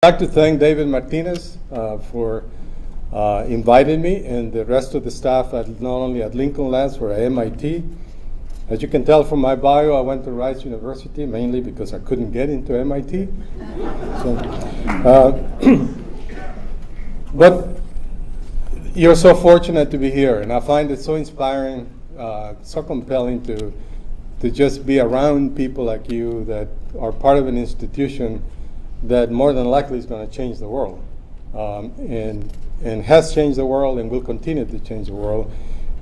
like to thank David Martinez for inviting me and the rest of the staff not only at Lincoln Labs but at MIT. As you can tell from my bio, I went to Rice University mainly because I couldn't get into MIT. But you're so fortunate to be here, and I find it so inspiring, so compelling to just be around people like you that are part of an institution that more than likely is going to change the world, and has changed the world and will continue to change the world,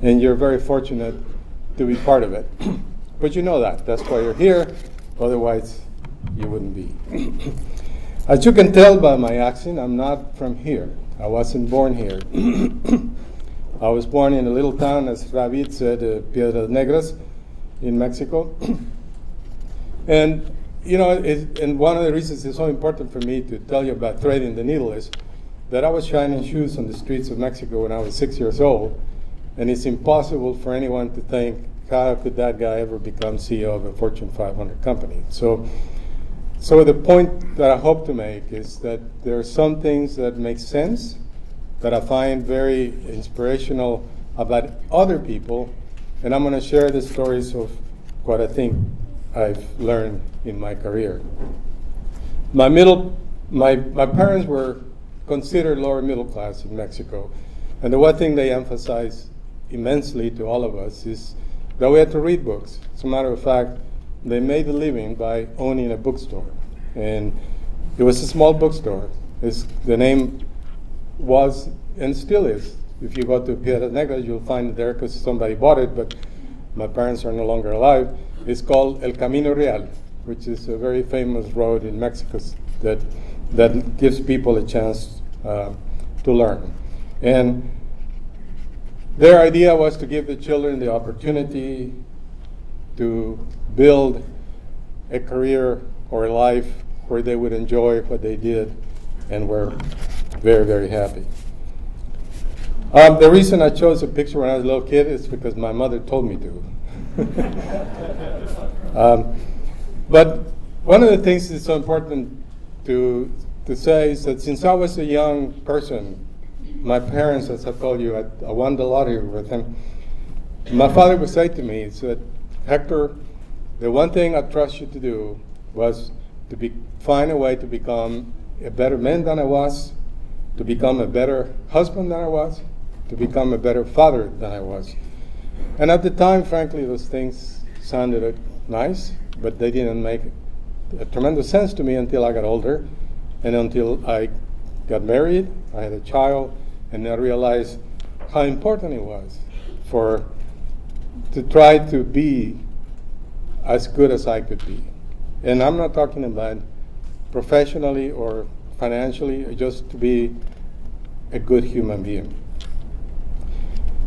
and you're very fortunate to be part of it. But you know that. That's why you're here. Otherwise, you wouldn't be. As you can tell by my accent, I'm not from here. I wasn't born here. I was born in a little town, as David said, Piedras Negras in Mexico. And, you know, and one of the reasons it's so important for me to tell you about threading the needle is that I was shining shoes on the streets of Mexico when I was 6 years old. And it's impossible for anyone to think, how could that guy ever become CEO of a Fortune 500 company? So the point that I hope to make is that there are some things that make sense, that I find very inspirational about other people, and I'm going to share the stories of what I think I've learned in my career. My parents were considered lower middle class in Mexico, and the one thing they emphasized immensely to all of us is that we had to read books. As a matter of fact, they made a living by owning a bookstore, and it was a small bookstore. The name was and still is. If you go to Piedras Negras, you'll find it there because somebody bought it, but my parents are no longer alive. It's called El Camino Real, which is a very famous road in Mexico that gives people a chance to learn. And their idea was to give the children the opportunity to build a career or a life where they would enjoy what they did and were very, very happy. The reason I chose a picture when I was a little kid is because my mother told me to. But one of the things that's so important to say is that since I was a young person, my parents, as I told you, I won the lottery with them. My father would say to me, he said, Hector, the one thing I trust you to do was to find a way to become a better man than I was, to become a better husband than I was, to become a better father than I was. And at the time, frankly, those things sounded nice, but they didn't make a tremendous sense to me until I got older and until I got married, I had a child, and I realized how important it was to try to be as good as I could be. And I'm not talking about professionally or financially, just to be a good human being.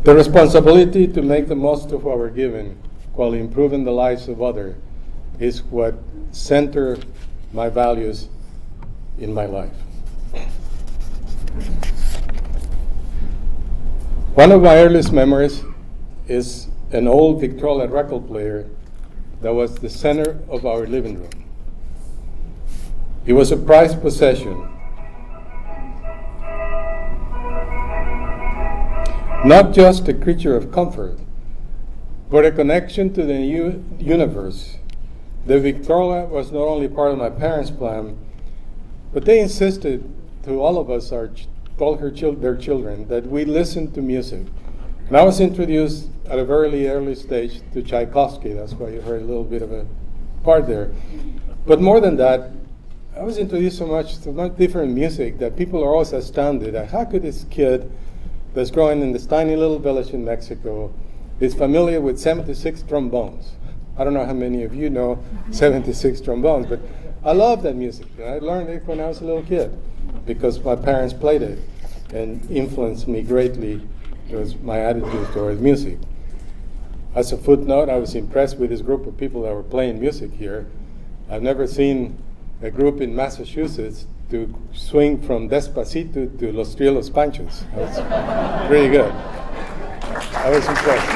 The responsibility to make the most of what we're given while improving the lives of others is what center my values in my life. One of my earliest memories is an old Victrola record player that was the center of our living room. It was a prized possession. Not just a creature of comfort, but a connection to the universe. The Victrola was not only part of my parents' plan, but they insisted to all of us, their children, that we listen to music. And I was introduced at a very early stage to Tchaikovsky. That's why you heard a little bit of a part there. But more than that, I was introduced to much different music that people are always astounded at. How could this kid that's growing in this tiny little village in Mexico is familiar with 76 trombones? I don't know how many of you know 76 trombones, but I love that music. I learned it when I was a little kid because my parents played it and influenced me greatly towards my attitude towards music. As a footnote, I was impressed with this group of people that were playing music here. I've never seen a group in Massachusetts to swing from Despacito to Los Trielos Panchos. That's pretty good. I was impressed.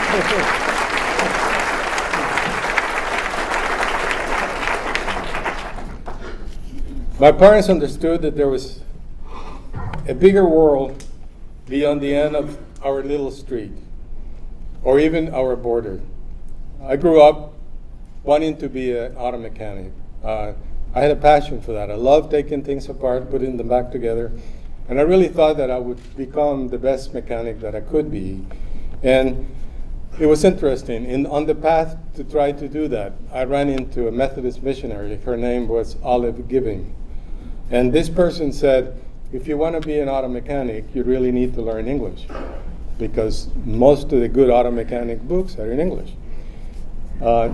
My parents understood that there was a bigger world beyond the end of our little street, or even our border. I grew up wanting to be an auto mechanic. I had a passion for that. I loved taking things apart, putting them back together, and I really thought that I would become the best mechanic that I could be. And it was interesting. On the path to try to do that, I ran into a Methodist missionary. Her name was Olive Giving. And this person said, if you want to be an auto mechanic, you really need to learn English, because most of the good auto mechanic books are in English.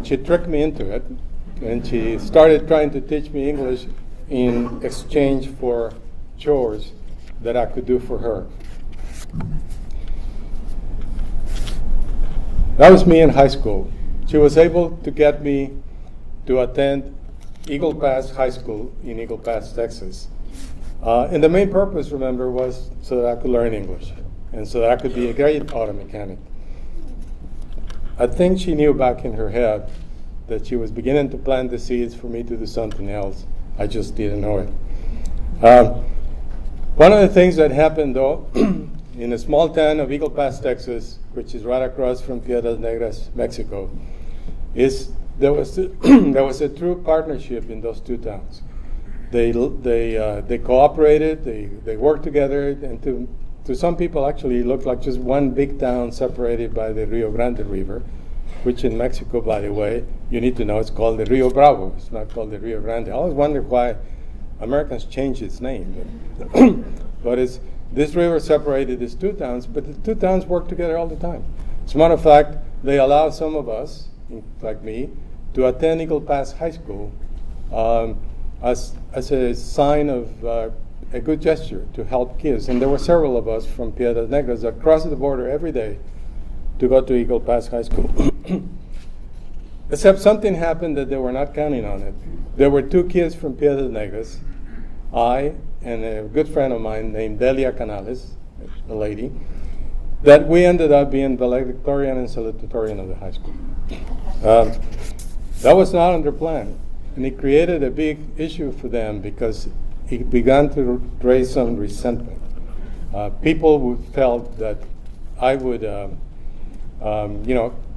She tricked me into it, and she started trying to teach me English in exchange for chores that I could do for her. That was me in high school. She was able to get me to attend Eagle Pass High School in Eagle Pass, Texas. And the main purpose, remember, was so that I could learn English and so that I could be a great auto mechanic. I think she knew back in her head that she was beginning to plant the seeds for me to do something else. I just didn't know it. One of the things that happened, though, in a small town of Eagle Pass, Texas, which is right across from Piedras Negras, Mexico, is there was a true partnership in those two towns. They cooperated, they worked together, and to some people actually it looked like just one big town separated by the Rio Grande River, which in Mexico, by the way, you need to know it's called the Rio Bravo. It's not called the Rio Grande. I always wondered why Americans changed its name. But this river separated these two towns, but the two towns work together all the time. As a matter of fact, they allow some of us, like me, to attend Eagle Pass High School as a sign of a good gesture to help kids. And there were several of us from Piedras Negras that crossed the border every day to go to Eagle Pass High School. Except something happened that they were not counting on it. There were two kids from Piedras Negras, I and a good friend of mine named Delia Canales, a lady, that we ended up being valedictorian and salutatorian of the high school. That was not under plan, and it created a big issue for them because it began to raise some resentment. People felt that I would,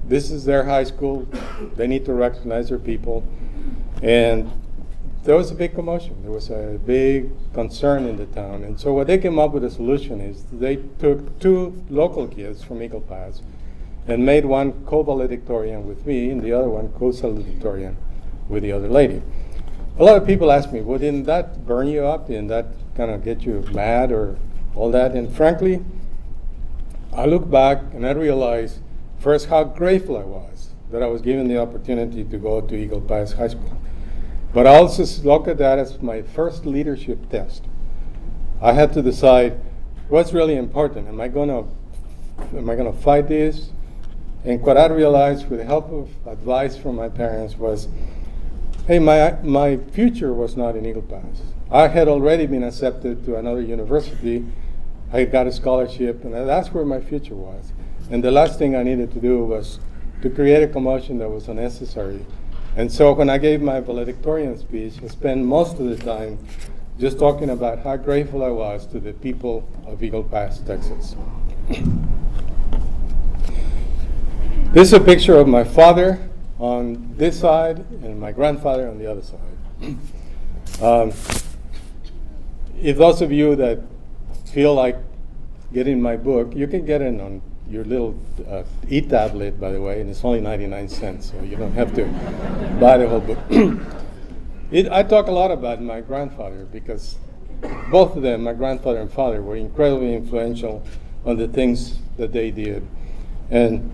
this is their high school, they need to recognize their people, and there was a big commotion. There was a big concern in the town. And so what they came up with a solution is they took two local kids from Eagle Pass and made one co-valedictorian with me and the other one co-salutatorian with the other lady. A lot of people ask me, well, didn't that burn you up? Didn't that kind of get you mad or all that? And frankly, I look back and I realize first how grateful I was that I was given the opportunity to go to Eagle Pass High School. But I also look at that as my first leadership test. I had to decide what's really important. Am I going to fight this? And what I realized with the help of advice from my parents was, hey, my future was not in Eagle Pass. I had already been accepted to another university. I got a scholarship, and that's where my future was. And the last thing I needed to do was to create a commotion that was unnecessary. And so when I gave my valedictorian speech, I spent most of the time just talking about how grateful I was to the people of Eagle Pass, Texas. This is a picture of my father on this side and my grandfather on the other side. If those of you that feel like getting my book, you can get it on your little e-tablet, by the way, and it's only 99 cents, so you don't have to buy the whole book. I talk a lot about my grandfather because both of them, my grandfather and father, were incredibly influential on the things that they did. And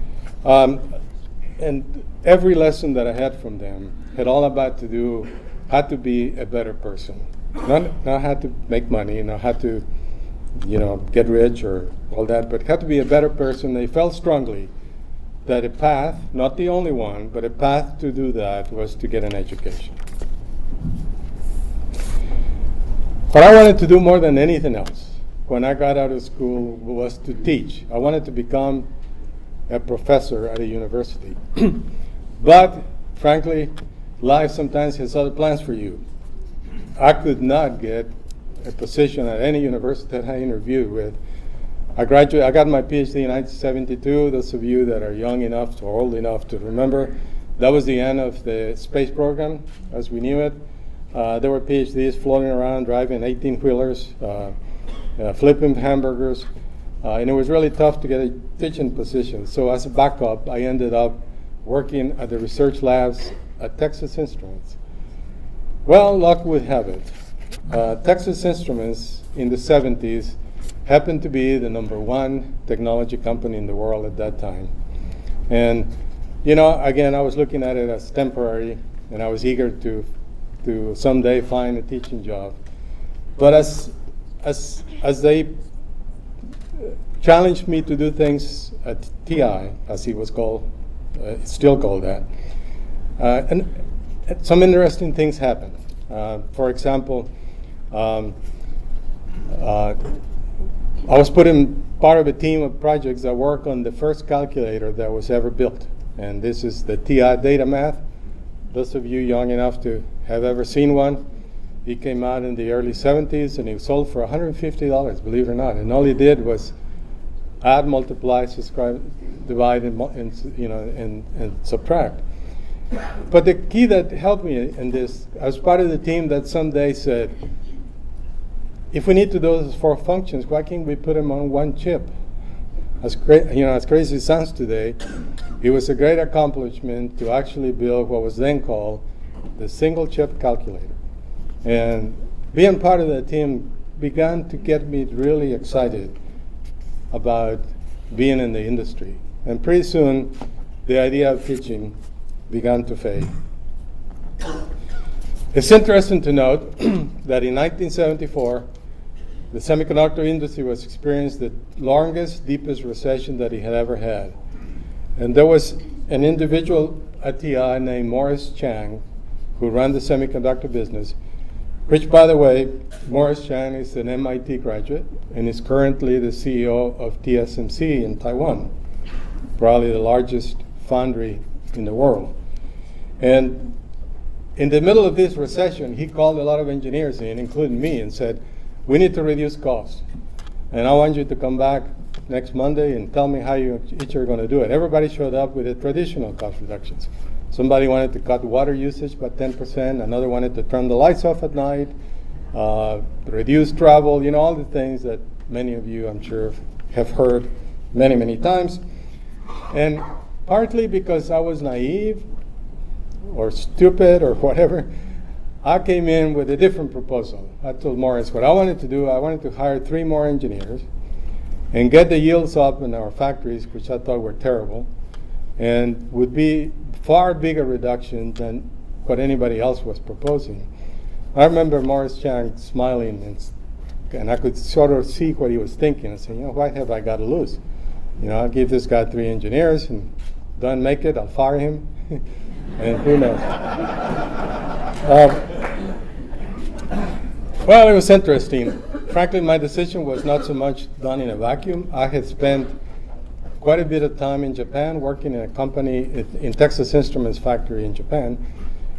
every lesson that I had from them had all about to do, how to be a better person. Not how to make money, not how to get rich or all that, but had to be a better person. They felt strongly that a path, not the only one, but a path to do that was to get an education. What I wanted to do more than anything else when I got out of school was to teach. I wanted to become a professor at a university. But frankly, life sometimes has other plans for you. I could not get a position at any university that I interviewed with. I got my PhD in 1972. Those of you that are young enough or old enough to remember, that was the end of the space program as we knew it. There were PhDs floating around, driving 18-wheelers, flipping hamburgers, and it was really tough to get a teaching position. So as a backup, I ended up working at the research labs at Texas Instruments. Well, luck would have it. Texas Instruments in the 70s happened to be the #1 technology company in the world at that time. And, again, I was looking at it as temporary, and I was eager to someday find a teaching job. But as they challenged me to do things at TI, as he was called, it's still called that, and some interesting things happened. For example, I was put in part of a team of projects that work on the first calculator that was ever built. And this is the TI data math. Those of you young enough to have ever seen one, it came out in the early 70s and it sold for $150, believe it or not. And all he did was add, multiply, subtract, divide, and subtract. But the key that helped me in this, I was part of the team that someday said, if we need to do those 4 functions, why can't we put them on one chip? As crazy as it sounds today, it was a great accomplishment to actually build what was then called the single chip calculator. And being part of that team began to get me really excited about being in the industry. And pretty soon, the idea of teaching began to fade. It's interesting to note that in 1974, the semiconductor industry was experiencing the longest, deepest recession that it had ever had. And there was an individual at TI named Morris Chang who ran the semiconductor business, which, by the way, Morris Chang is an MIT graduate and is currently the CEO of TSMC in Taiwan, probably the largest foundry in the world. And in the middle of this recession, he called a lot of engineers in, including me, and said, we need to reduce costs. And I want you to come back next Monday and tell me how you each are going to do it. Everybody showed up with the traditional cost reductions. Somebody wanted to cut water usage by 10%. Another wanted to turn the lights off at night, reduce travel, all the things that many of you, I'm sure, have heard many, many times. And partly because I was naive or stupid or whatever, I came in with a different proposal. I told Morris what I wanted to do. I wanted to hire 3 more engineers and get the yields up in our factories, which I thought were terrible, and would be far bigger reduction than what anybody else was proposing. I remember Morris Chang smiling, and I could sort of see what he was thinking. I said, what have I got to lose? I'll give this guy 3 engineers, and don't make it, I'll fire him, and who knows. Well, it was interesting. Frankly, my decision was not so much done in a vacuum. I had spent quite a bit of time in Japan working in a company in Texas Instruments factory in Japan,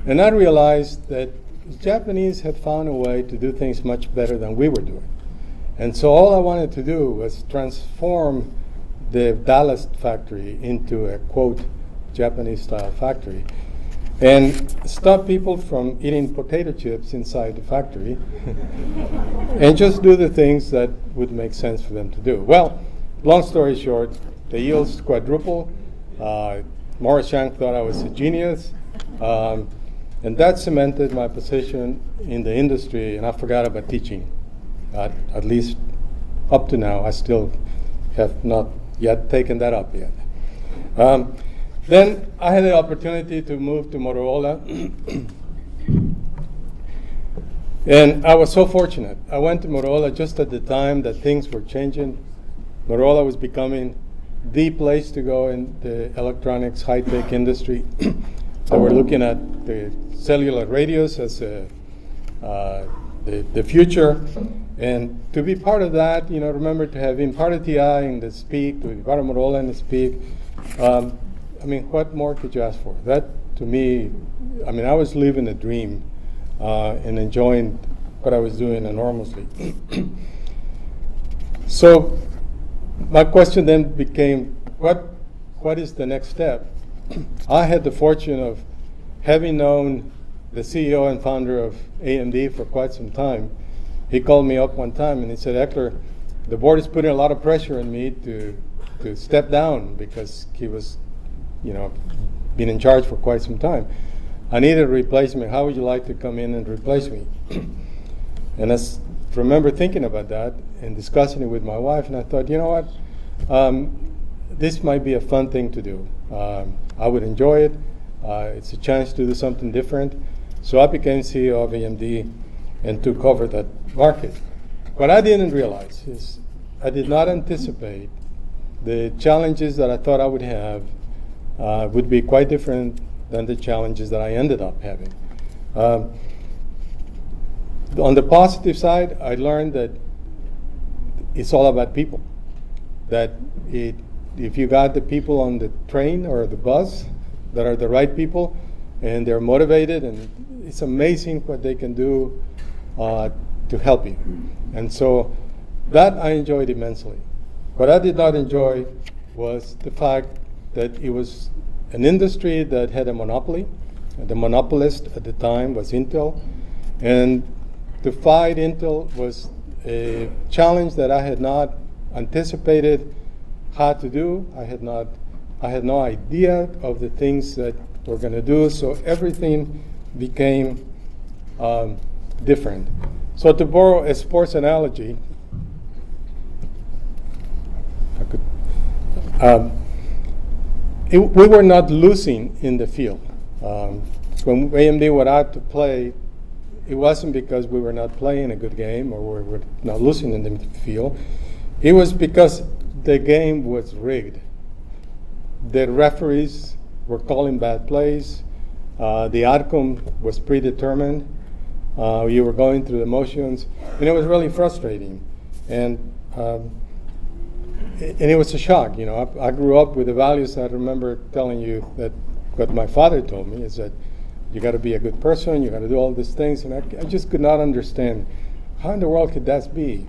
and I realized that the Japanese had found a way to do things much better than we were doing. And so all I wanted to do was transform the Dallas factory into a, quote, Japanese-style factory, and stop people from eating potato chips inside the factory and just do the things that would make sense for them to do. Well, long story short, the yields quadrupled. Morris Chang thought I was a genius, and that cemented my position in the industry, and I forgot about teaching. At least up to now, I still have not yet taken that up yet. Then I had the opportunity to move to Motorola, and I was so fortunate. I went to Motorola just at the time that things were changing. Motorola was becoming the place to go in the electronics high-tech industry. So we're looking at the cellular radios as the future, and to be part of that, remember to have been part of TI in the speak, to be part of Motorola in the speak. What more could you ask for? That, to me, I was living a dream and enjoying what I was doing enormously. So my question then became, what is the next step? I had the fortune of having known the CEO and founder of AMD for quite some time. He called me up one time and he said, Hector, the board is putting a lot of pressure on me to step down because he was, been in charge for quite some time. I needed a replacement. How would you like to come in and replace me? And I remember thinking about that and discussing it with my wife, and I thought, you know what? This might be a fun thing to do. I would enjoy it. It's a chance to do something different. So I became CEO of AMD and took over that market. What I didn't realize is I did not anticipate the challenges that I thought I would have would be quite different than the challenges that I ended up having. On the positive side, I learned that it's all about people. That if you got the people on the train or the bus that are the right people and they're motivated, and it's amazing what they can do to help you. And so that I enjoyed immensely. What I did not enjoy was the fact that it was an industry that had a monopoly. The monopolist at the time was Intel. And to fight Intel was a challenge that I had not anticipated how to do. I had no idea of the things that we're going to do, so everything became different. So to borrow a sports analogy, we were not losing in the field. When AMD went out to play, it wasn't because we were not playing a good game or we were not losing in the field. It was because the game was rigged. The referees were calling bad plays. The outcome was predetermined. You were going through the motions, and it was really frustrating. And it was a shock. I grew up with the values that I remember telling you that what my father told me is that you got to be a good person, you got to do all these things, and I just could not understand how in the world could that be.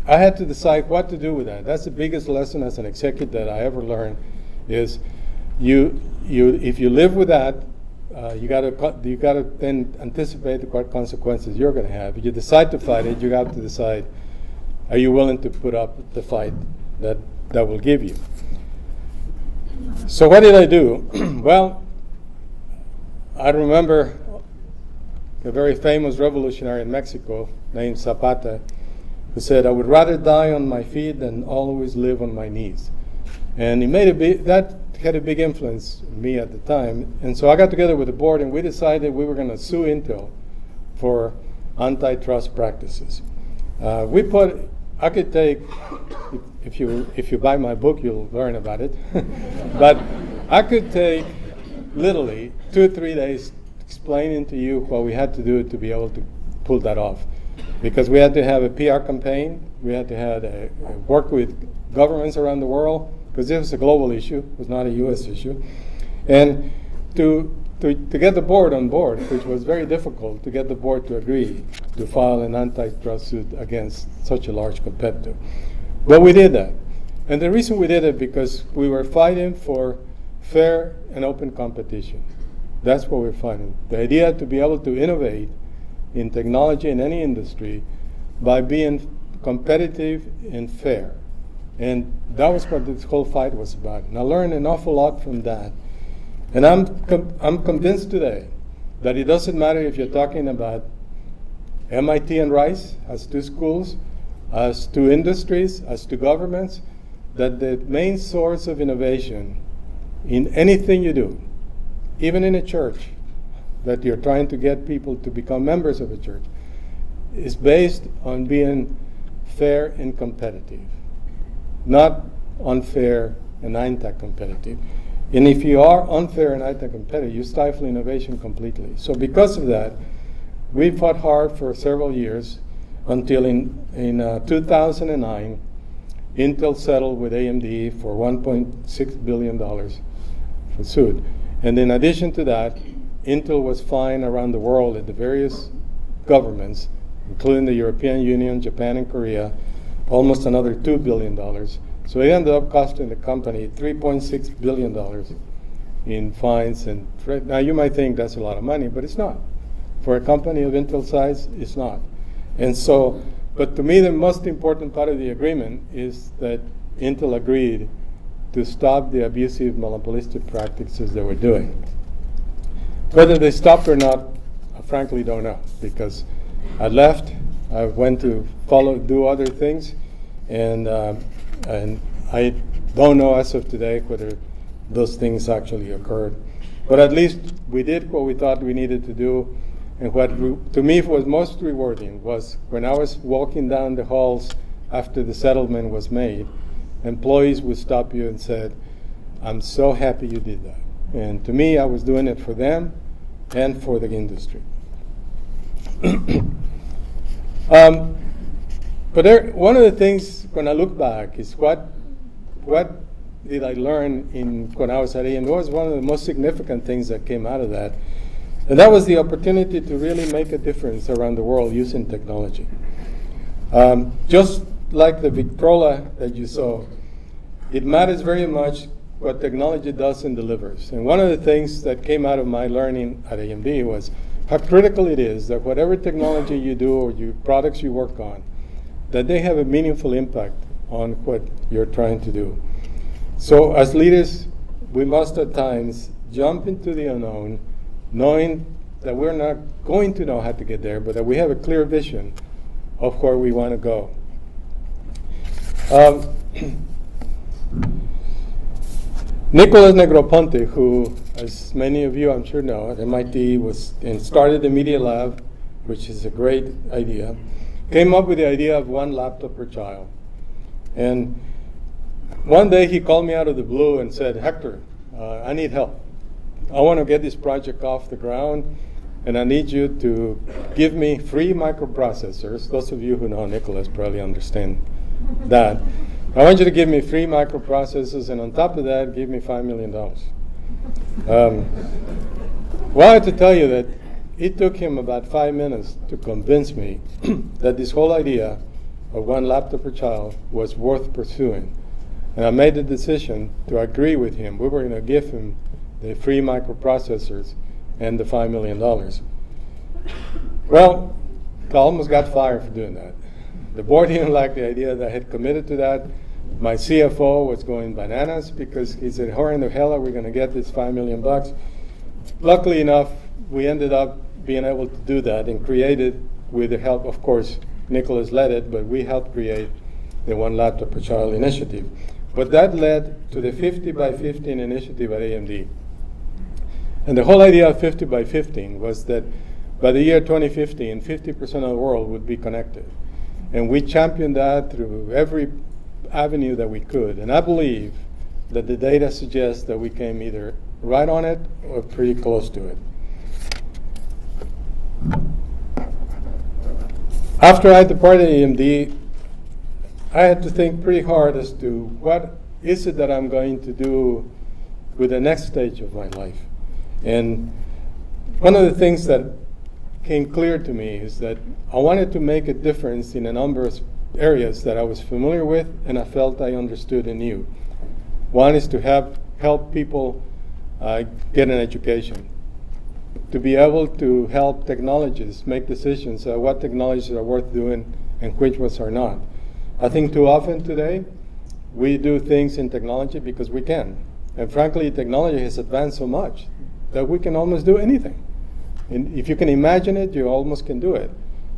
I had to decide what to do with that. That's the biggest lesson as an executive that I ever learned is if you live with that, you got to then anticipate what consequences you're going to have. If you decide to fight it, you have to decide, are you willing to put up the fight that will give you? So what did I do? Well, I remember a very famous revolutionary in Mexico named Zapata, who said, I would rather die on my feet than always live on my knees. And that had a big influence on me at the time. And so I got together with the board and we decided we were going to sue Intel for antitrust practices. I could take, if you buy my book, you'll learn about it. But I could take literally 2 or 3 days explaining to you what we had to do to be able to pull that off. Because we had to have a PR campaign, we had to work with governments around the world, because this was a global issue, it was not a US issue. And to get the board on board, which was very difficult, to get the board to agree to file an antitrust suit against such a large competitor. But we did that. And the reason we did it because we were fighting for fair and open competition. That's what we're fighting. The idea to be able to innovate in technology in any industry by being competitive and fair. And that was what this whole fight was about. And I learned an awful lot from that. And I'm convinced today that it doesn't matter if you're talking about MIT and Rice as 2 schools, as 2 industries, as 2 governments, that the main source of innovation in anything you do, even in a church, that you're trying to get people to become members of a church, is based on being fair and competitive, not unfair and anti-competitive. And if you are unfair and anti-competitive, you stifle innovation completely. So because of that, we fought hard for several years until in 2009, Intel settled with AMD for $1.6 billion for suit. And in addition to that, Intel was fined around the world at the various governments, including the European Union, Japan, and Korea, almost another $2 billion. So it ended up costing the company $3.6 billion in fines. And now you might think that's a lot of money, but it's not. For a company of Intel size, it's not. And so, but to me, the most important part of the agreement is that Intel agreed to stop the abusive monopolistic practices they were doing. Whether they stopped or not, I frankly don't know, because I left, I went to do other things, and I don't know as of today whether those things actually occurred. But at least we did what we thought we needed to do, and what to me was most rewarding was when I was walking down the halls after the settlement was made, employees would stop you and said, "I'm so happy you did that." And to me, I was doing it for them and for the industry. But one of the things when I look back is what did I learn when I was at AMD? What was one of the most significant things that came out of that? And that was the opportunity to really make a difference around the world using technology. Just like the Victrola that you saw, it matters very much what technology does and delivers. And one of the things that came out of my learning at AMD was how critical it is that whatever technology you do or products you work on, that they have a meaningful impact on what you're trying to do. So as leaders, we must at times jump into the unknown, knowing that we're not going to know how to get there, but that we have a clear vision of where we want to go. Nicolas Negroponte, who, as many of you I'm sure know, at MIT started the Media Lab, which is a great idea, came up with the idea of one laptop per child. And one day he called me out of the blue and said, "Hector, I need help. I want to get this project off the ground, and I need you to give me free microprocessors." Those of you who know Nicolas probably understand that. "I want you to give me free microprocessors, and on top of that, give me $5 million. Well, I have to tell you that it took him about 5 minutes to convince me that this whole idea of one laptop per child was worth pursuing. And I made the decision to agree with him. We were going to give him the free microprocessors and the $5 million. Well, I almost got fired for doing that. The board didn't like the idea that I had committed to that. My CFO was going bananas because he said, "How in the hell are we going to get this $5 million? Luckily enough, we ended up being able to do that and created, with the help, of course, Nicolas led it, but we helped create the One Laptop Per Child initiative. But that led to the 50 by 15 initiative at AMD. And the whole idea of 50 by 15 was that by the year 2015, 50% of the world would be connected. And we championed that through every avenue that we could. And I believe that the data suggests that we came either right on it or pretty close to it. After I departed AMD, I had to think pretty hard as to what is it that I'm going to do with the next stage of my life. And one of the things that came clear to me is that I wanted to make a difference in a number of areas that I was familiar with and I felt I understood and knew. One is to help people get an education, to be able to help technologists make decisions on what technologies are worth doing and which ones are not. I think too often today we do things in technology because we can. And frankly, technology has advanced so much that we can almost do anything. And if you can imagine it, you almost can do it.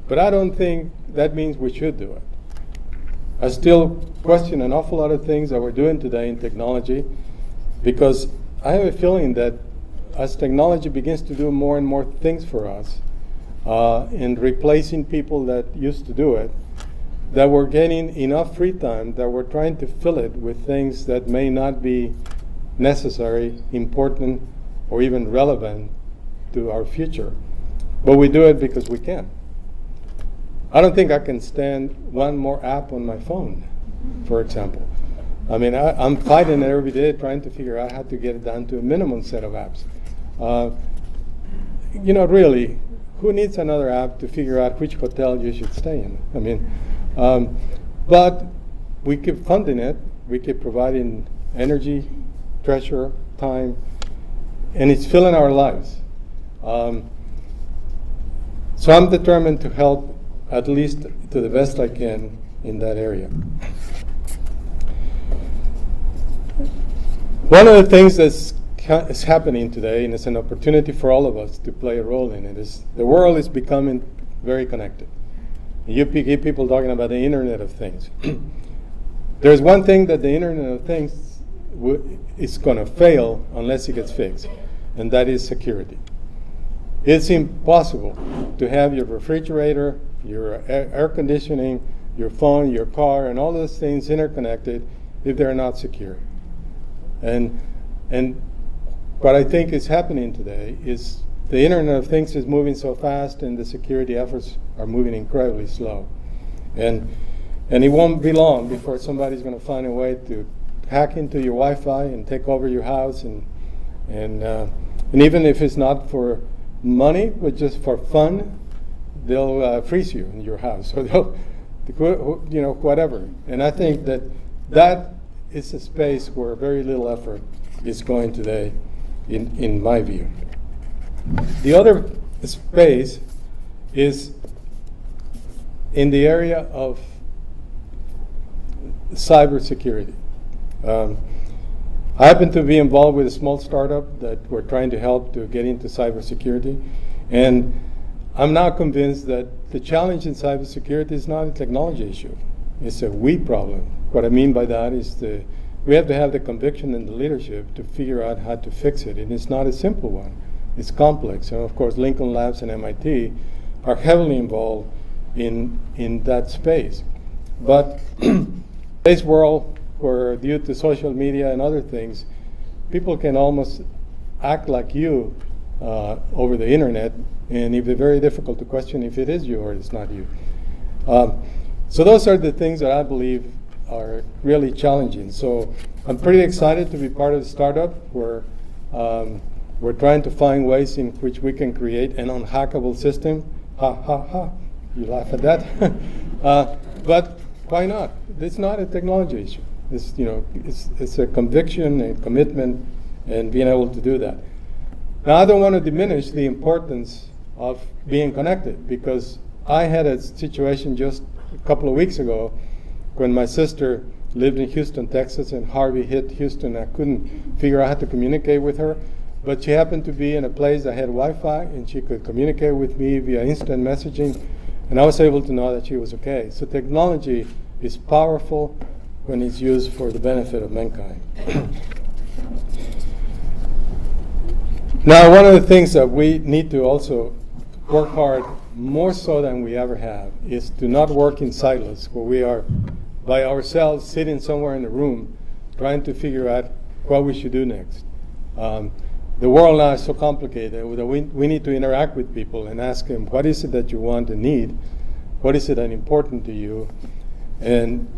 But I don't think that means we should do it. I still question an awful lot of things that we're doing today in technology because I have a feeling that as technology begins to do more and more things for us and replacing people that used to do it, that we're getting enough free time that we're trying to fill it with things that may not be necessary, important, or even relevant to our future. But we do it because we can. I don't think I can stand one more app on my phone, for example. I mean, I'm fighting it every day trying to figure out how to get it down to a minimum set of apps. really, who needs another app to figure out which hotel you should stay in? I mean, but we keep funding it. We keep providing energy, treasure, time, and it's filling our lives. So I'm determined to help, at least to the best I can, in that area. One of the things that's is happening today, and it's an opportunity for all of us to play a role in it, is the world is becoming very connected. You hear people talking about the Internet of Things. There's one thing that the Internet of Things is going to fail unless it gets fixed, and that is security. It's impossible to have your refrigerator, your air conditioning, your phone, your car, and all those things interconnected if they're not secure. And what I think is happening today is the Internet of Things is moving so fast, and the security efforts are moving incredibly slow. And it won't be long before somebody's going to find a way to hack into your Wi-Fi and take over your house, and even if it's not for money but just for fun, they'll freeze you in your house, or they'll, whatever. And I think that is a space where very little effort is going today, in my view. The other space is in the area of cybersecurity. I happen to be involved with a small startup that we're trying to help to get into cybersecurity, and I'm now convinced that the challenge in cybersecurity is not a technology issue. It's a we problem. What I mean by that is we have to have the conviction and the leadership to figure out how to fix it, and it's not a simple one. It's complex, and of course Lincoln Labs and MIT are heavily involved in that space. But today's world, where due to social media and other things, people can almost act like you over the internet, and it's very difficult to question if it is you or it's not you. So those are the things that I believe are really challenging. So I'm pretty excited to be part of the startup where we're trying to find ways in which we can create an unhackable system. Ha ha ha, you laugh at that. But why not? It's not a technology issue. It's a conviction and commitment and being able to do that. Now, I don't want to diminish the importance of being connected, because I had a situation just a couple of weeks ago when my sister lived in Houston, Texas, and Harvey hit Houston. I couldn't figure out how to communicate with her, but she happened to be in a place that had Wi-Fi, and she could communicate with me via instant messaging, and I was able to know that she was okay. So technology is powerful when it's used for the benefit of mankind. Now, one of the things that we need to also work hard, more so than we ever have, is to not work in silos, where we are by ourselves sitting somewhere in a room trying to figure out what we should do next. The world now is so complicated that we need to interact with people and ask them, what is it that you want and need? What is it that is important to you? And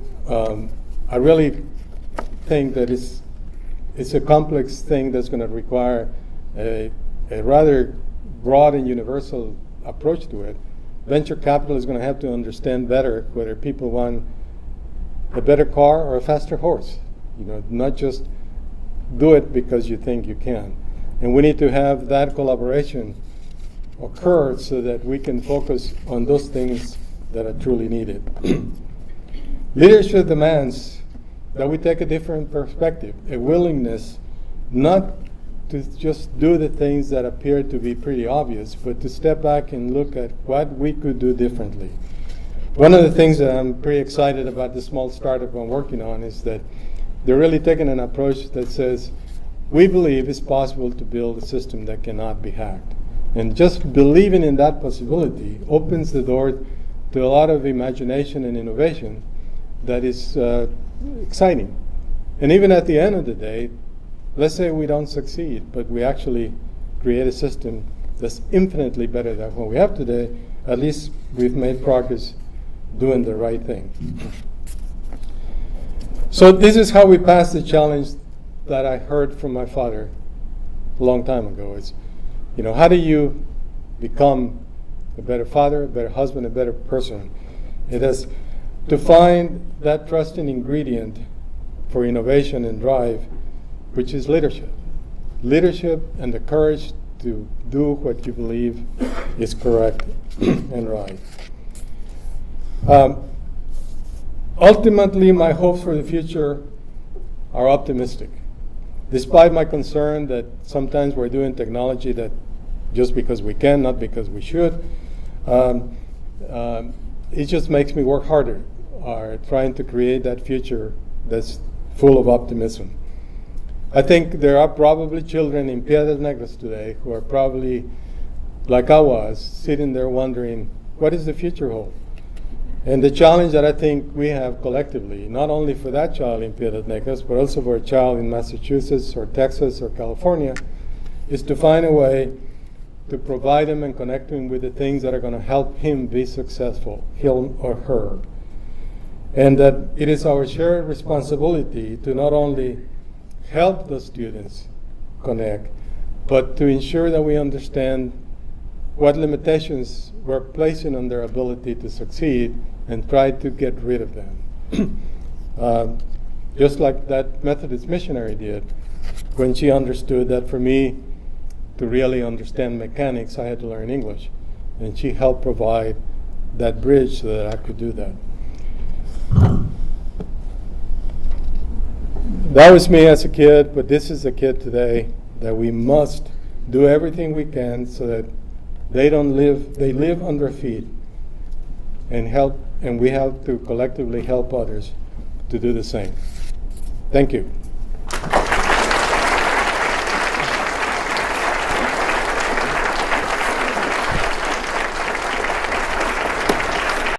I really think that it's a complex thing that's going to require a rather broad and universal approach to it. Venture capital is going to have to understand better whether people want a better car or a faster horse. Not just do it because you think you can. And we need to have that collaboration occur so that we can focus on those things that are truly needed. Leadership demands that we take a different perspective, a willingness not to just do the things that appear to be pretty obvious, but to step back and look at what we could do differently. One of the things that I'm pretty excited about the small startup I'm working on is that they're really taking an approach that says, we believe it's possible to build a system that cannot be hacked. And just believing in that possibility opens the door to a lot of imagination and innovation that is exciting. And even at the end of the day, let's say we don't succeed, but we actually create a system that's infinitely better than what we have today. At least we've made progress doing the right thing. So this is how we pass the challenge that I heard from my father a long time ago. It's, how do you become a better father, a better husband, a better person. It has to find that trusting ingredient for innovation and drive, which is leadership. Leadership and the courage to do what you believe is correct and right. Ultimately, my hopes for the future are optimistic. Despite my concern that sometimes we're doing technology that just because we can, not because we should, it just makes me work harder, trying to create that future that's full of optimism. I think there are probably children in Piedras Negras today who are probably, like I was, sitting there wondering, what does the future hold? And the challenge that I think we have collectively, not only for that child in Piedras Negras, but also for a child in Massachusetts or Texas or California, is to find a way to provide him and connect him with the things that are going to help him be successful, him or her. And that it is our shared responsibility to not only help the students connect, but to ensure that we understand what limitations we're placing on their ability to succeed and try to get rid of them. Just like that Methodist missionary did when she understood that for me to really understand mechanics, I had to learn English. And she helped provide that bridge so that I could do that. That was me as a kid, but this is a kid today that we must do everything we can so that they live on their feet and we have to collectively help others to do the same. Thank you.